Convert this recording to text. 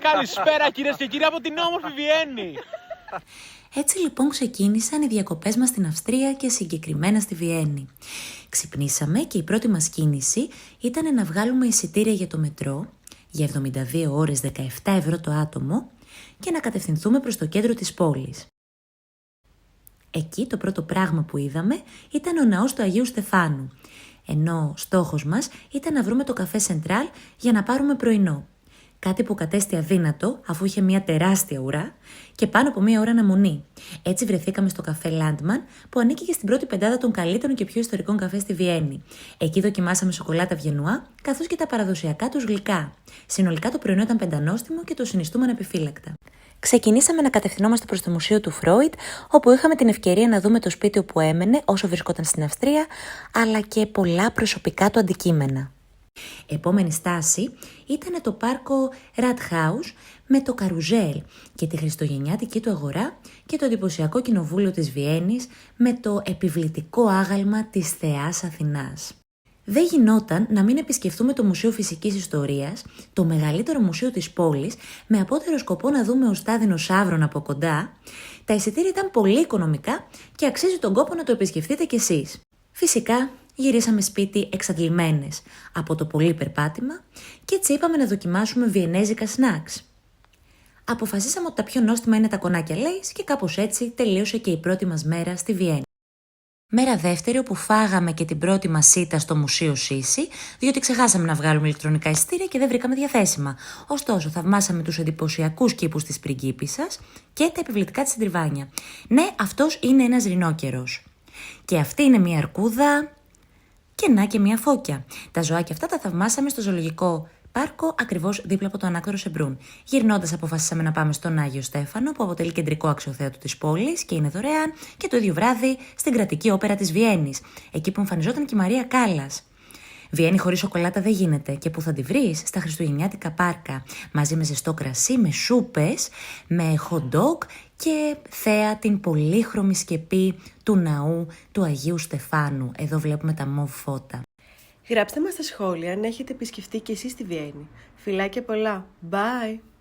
Καλησπέρα κυρίες και κύριοι από την όμορφη Βιέννη. Έτσι λοιπόν ξεκίνησαν οι διακοπές μας στην Αυστρία και συγκεκριμένα στη Βιέννη. Ξυπνήσαμε και η πρώτη μας κίνηση ήταν να βγάλουμε εισιτήρια για το μετρό για 72 ώρες 17 ευρώ το άτομο και να κατευθυνθούμε προς το κέντρο της πόλης. Εκεί το πρώτο πράγμα που είδαμε ήταν ο ναός του Αγίου Στεφάνου, ενώ στόχος μας ήταν να βρούμε το καφέ Σεντράλ για να πάρουμε πρωινό. Κάτι που κατέστη αδύνατο αφού είχε μια τεράστια ουρά και πάνω από μια ώρα αναμονή. Έτσι βρεθήκαμε στο καφέ Landmann που ανήκει και στην πρώτη πεντάδα των καλύτερων και πιο ιστορικών καφέ στη Βιέννη. Εκεί δοκιμάσαμε σοκολάτα βιενουά καθώς και τα παραδοσιακά τους γλυκά. Συνολικά το πρωινό ήταν πεντανόστιμο και το συνιστούμε ανεπιφύλακτα. Ξεκινήσαμε να κατευθυνόμαστε προς το μουσείο του Φρόιντ, όπου είχαμε την ευκαιρία να δούμε το σπίτι όπου έμενε όσο βρισκόταν στην Αυστρία, αλλά και πολλά προσωπικά του αντικείμενα. Επόμενη στάση ήταν το πάρκο Rathaus με το καρουζέλ και τη χριστουγεννιάτικη του αγορά και το εντυπωσιακό κοινοβούλιο της Βιέννης με το επιβλητικό άγαλμα της Θεάς Αθηνάς. Δεν γινόταν να μην επισκεφτούμε το Μουσείο Φυσικής Ιστορίας, το μεγαλύτερο μουσείο της πόλης, με απότερο σκοπό να δούμε οστά δεινοσαύρων από κοντά. Τα εισιτήρια ήταν πολύ οικονομικά και αξίζει τον κόπο να το επισκεφτείτε κι εσείς. Φυσικά, γυρίσαμε σπίτι εξαντλημένες από το πολύ περπάτημα και έτσι είπαμε να δοκιμάσουμε βιενέζικα σνακς. Αποφασίσαμε ότι τα πιο νόστιμα είναι τα κονάκια Λέις και κάπως έτσι τελείωσε και η πρώτη μας μέρα στη Βιέννη. Μέρα δεύτερη όπου φάγαμε και την πρώτη μας σίτα στο Μουσείο Σίση, διότι ξεχάσαμε να βγάλουμε ηλεκτρονικά εισιτήρια και δεν βρήκαμε διαθέσιμα. Ωστόσο, θαυμάσαμε τους εντυπωσιακούς κήπους της πριγκίπισσας και τα επιβλητικά της συντριβάνια. Ναι, αυτός είναι ένας ρινόκερος. Και αυτή είναι μια αρκούδα και να και μια φώκια. Τα ζωάκια αυτά τα θαυμάσαμε στο ζωολογικό πάρκο ακριβώς δίπλα από το ανάκτορο Σεμπρούν. Γυρνώντας, αποφασίσαμε να πάμε στον Άγιο Στέφανο, που αποτελεί κεντρικό αξιοθέατο της πόλης και είναι δωρεάν, και το ίδιο βράδυ στην κρατική όπερα της Βιέννης, εκεί που εμφανιζόταν και η Μαρία Κάλλας. Βιέννη χωρίς σοκολάτα δεν γίνεται και που θα τη βρεις στα χριστουγεννιάτικα πάρκα, μαζί με ζεστό κρασί, με σούπες, με hot dog και θέα την πολύχρωμη σκεπή του ναού του Αγίου Στεφάνου. Εδώ βλέπουμε τα μοβ φώτα. Γράψτε μας στα σχόλια αν έχετε επισκεφτεί και εσείς τη Βιέννη. Φιλάκια πολλά. Bye!